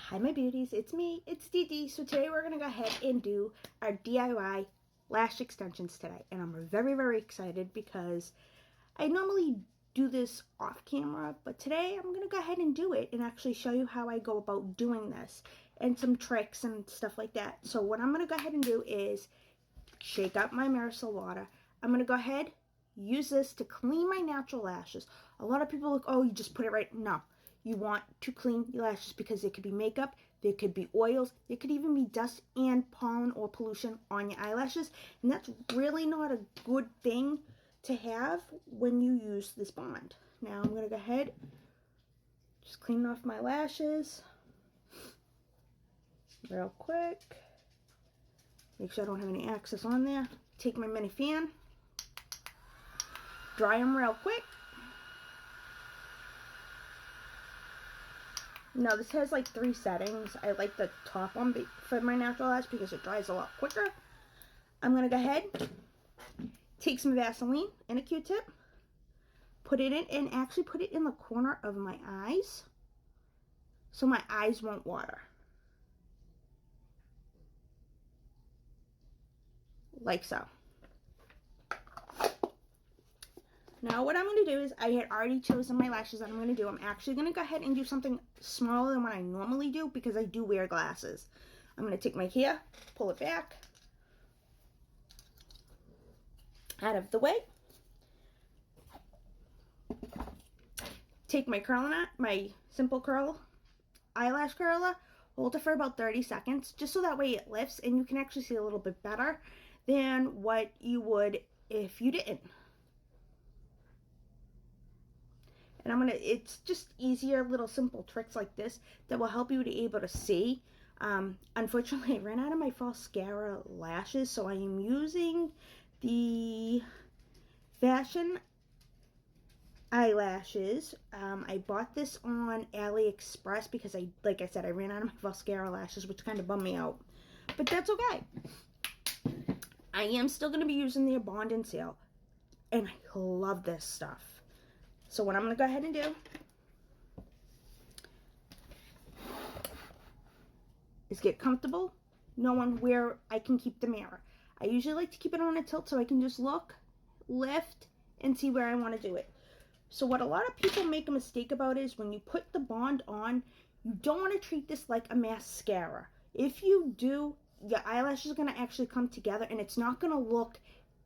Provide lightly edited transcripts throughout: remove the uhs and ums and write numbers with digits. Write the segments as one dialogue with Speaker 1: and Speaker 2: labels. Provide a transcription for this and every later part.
Speaker 1: Hi my beauties, it's me, it's Dee Dee. So today we're going to go ahead and do our DIY lash extensions today. And I'm very excited because I normally do this off camera, but today I'm going to go ahead and do it and actually show you how I go about doing this and some tricks and stuff like that. So what I'm going to go ahead and do is shake up my Marisol water. I'm going to go ahead, use this to clean my natural lashes. A lot of people look, oh, you just put it right. No. You want to clean your lashes because there could be makeup, there could be oils, there could even be dust and pollen or pollution on your eyelashes. And that's really not a good thing to have when you use this bond. Now I'm going to go ahead, just clean off my lashes real quick. Make sure I don't have any excess on there. Take my mini fan, dry them real quick. Now this has like 3 settings. I like the top one for my natural lash because it dries a lot quicker. I'm going to go ahead, take some Vaseline and a Q-tip, put it in, and actually put it in the corner of my eyes so my eyes won't water. Like so. Now what I'm going to do is, I had already chosen my lashes that I'm going to do. I'm actually going to go ahead and do something smaller than what I normally do because I do wear glasses. I'm going to take my hair, pull it back, out of the way. Take my curler, my simple curl, eyelash curler, hold it for about 30 seconds, just so that way it lifts and you can actually see a little bit better than what you would if you didn't. And it's just easier little simple tricks like this that will help you to be able to see. Unfortunately, I ran out of my Falscara lashes, so I am using the Fashion eyelashes. I bought this on AliExpress because like I said, I ran out of my Falscara lashes, which kind of bummed me out. But that's okay. I am still going to be using their bond and sale, and I love this stuff. So what I'm going to go ahead and do is get comfortable knowing where I can keep the mirror. I usually like to keep it on a tilt so I can just look, lift, and see where I want to do it. So what a lot of people make a mistake about is when you put the bond on, you don't want to treat this like a mascara. If you do, your eyelashes are going to actually come together and it's not going to look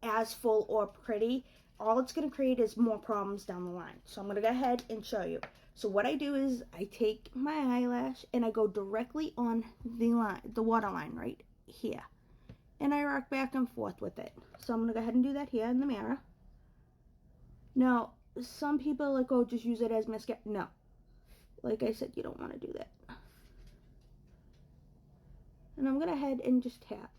Speaker 1: as full or pretty. All it's going to create is more problems down the line. So I'm going to go ahead and show you. So what I do is I take my eyelash and I go directly on the line, the water line right here. And I rock back and forth with it. So I'm going to go ahead and do that here in the mirror. Now, some people are like, oh, just use it as mascara. No. Like I said, you don't want to do that. And I'm going to head and just tap.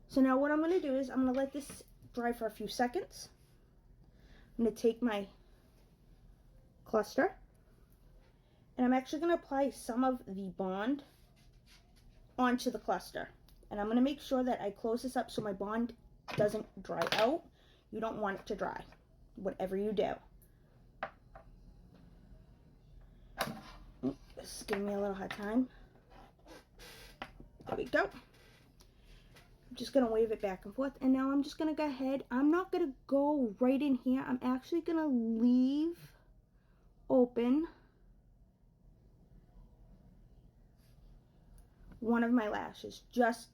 Speaker 1: So now what I'm going to do is I'm going to let this dry for a few seconds. I'm going to take my cluster. And I'm actually going to apply some of the bond onto the cluster. And I'm going to make sure that I close this up so my bond doesn't dry out. You don't want it to dry, whatever you do. This is giving me a little hard time. There we go. I'm just going to wave it back and forth. And now I'm just going to go ahead. I'm not going to go right in here. I'm actually going to leave open one of my lashes. Just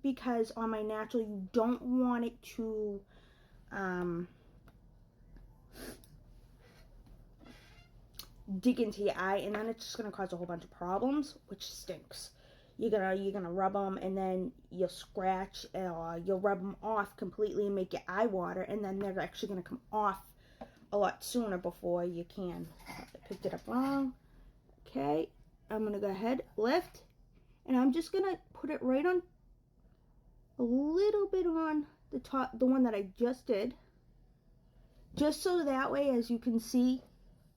Speaker 1: because on my natural, you don't want it to dig into your eye. And then it's just going to cause a whole bunch of problems, which stinks. You're gonna rub them and then you'll scratch or you'll rub them off completely and make your eye water, and then they're actually gonna come off a lot sooner before you can. I picked it up wrong. Okay, I'm gonna go ahead, lift, and I'm just gonna put it right on a little bit on the top, the one that I just did, just so that way, as you can see,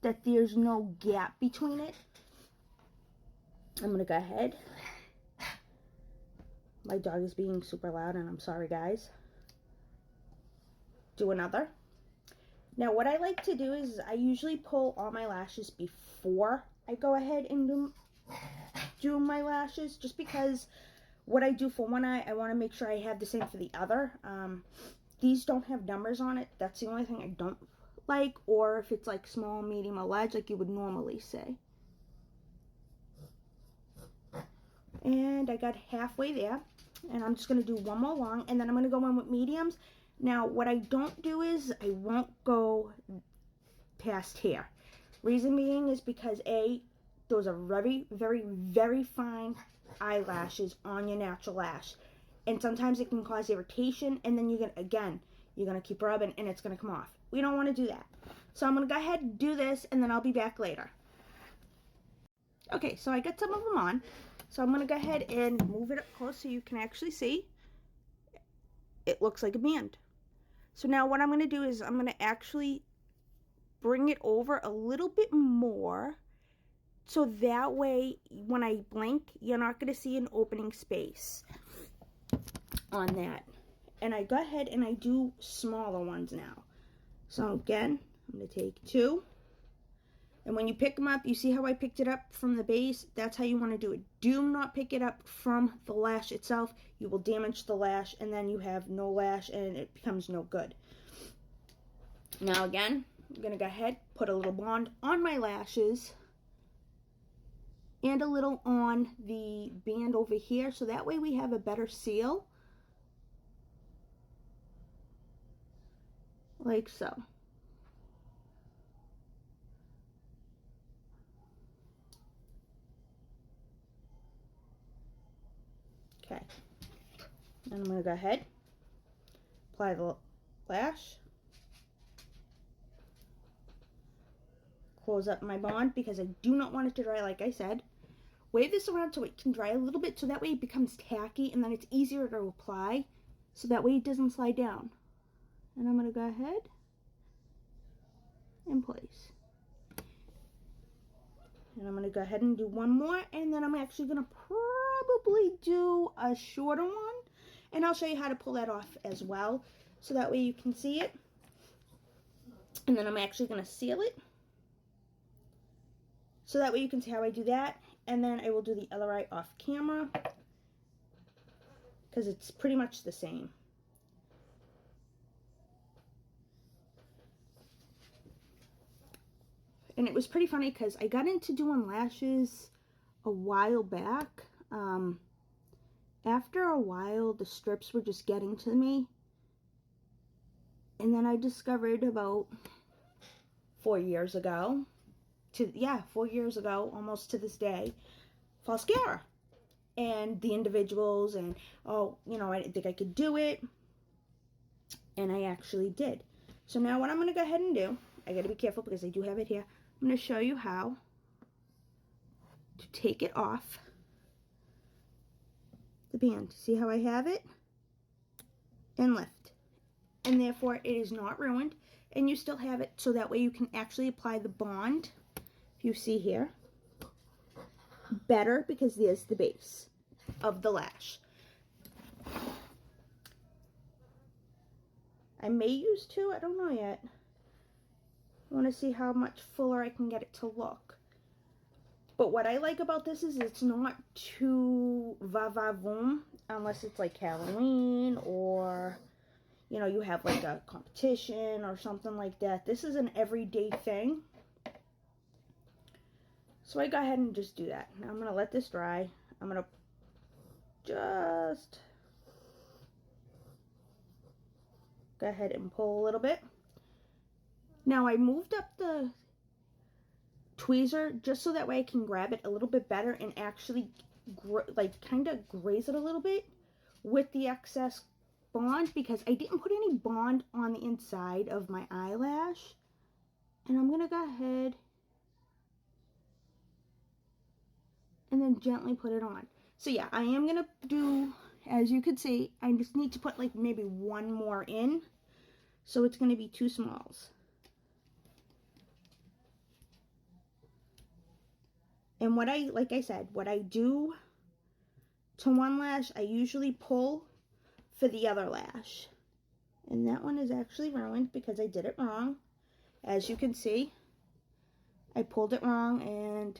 Speaker 1: that there's no gap between it. I'm gonna go ahead. My dog is being super loud, and I'm sorry, guys. Do another. Now, what I like to do is I usually pull all my lashes before I go ahead and do do my lashes, just because what I do for one eye, I want to make sure I have the same for the other. These don't have numbers on it. That's the only thing I don't like, or if it's like small, medium, or large, like you would normally say. And I got halfway there, and I'm just going to do one more long, and then I'm going to go in with mediums. Now, what I don't do is I won't go past here. Reason being is because those are very, very, very fine eyelashes on your natural lash, and sometimes it can cause irritation, and then you're gonna keep rubbing and it's gonna come off. We don't want to do that. So I'm gonna go ahead and do this, and then I'll be back later. Okay, so I got some of them on, so I'm gonna go ahead and move it up close so you can actually see. It looks like a band. So now what I'm gonna do is I'm gonna actually bring it over a little bit more, so that way when I blink, you're not going to see an opening space on that. And I go ahead and I do smaller ones now. So again, I'm going to take 2. And when you pick them up, you see how I picked it up from the base? That's how you want to do it. Do not pick it up from the lash itself. You will damage the lash, and then you have no lash and it becomes no good. Now again, I'm going to go ahead, put a little bond on my lashes and a little on the band over here, so that way we have a better seal. Like so. Okay. And I'm going to go ahead, apply the lash. Close up my bond because I do not want it to dry, like I said. Wave this around so it can dry a little bit, so that way it becomes tacky, and then it's easier to apply, so that way it doesn't slide down. And I'm going to go ahead and place. And I'm going to go ahead and do one more, and then I'm actually going to probably do a shorter one, and I'll show you how to pull that off as well, so that way you can see it. And then I'm actually going to seal it, so that way you can see how I do that. And then I will do the other eye off camera, because it's pretty much the same. And it was pretty funny because I got into doing lashes a while back. After a while, the strips were just getting to me. And then I discovered about 4 years ago, 4 years ago, almost to this day, Falscara. And the individuals, and I didn't think I could do it. And I actually did. So now what I'm going to go ahead and do, I got to be careful because I do have it here. I'm going to show you how to take it off the band. See how I have it? And lift. And therefore it is not ruined. And you still have it, so that way you can actually apply the bond, if you see here, better, because there's the base of the lash. I may use 2, I don't know yet. I want to see how much fuller I can get it to look. But what I like about this is it's not too va-va-voom, unless it's like Halloween, or you have like a competition or something like that. This is an everyday thing. So I go ahead and just do that. Now I'm going to let this dry. I'm going to just go ahead and pull a little bit. Now I moved up the tweezer just so that way I can grab it a little bit better and actually kind of graze it a little bit with the excess bond, because I didn't put any bond on the inside of my eyelash. And I'm going to go ahead and then gently put it on. So yeah, I am going to do, as you can see, I just need to put like maybe one more in. So it's going to be 2 smalls. And like I said, what I do to one lash, I usually pull for the other lash. And that one is actually ruined because I did it wrong. As you can see, I pulled it wrong, and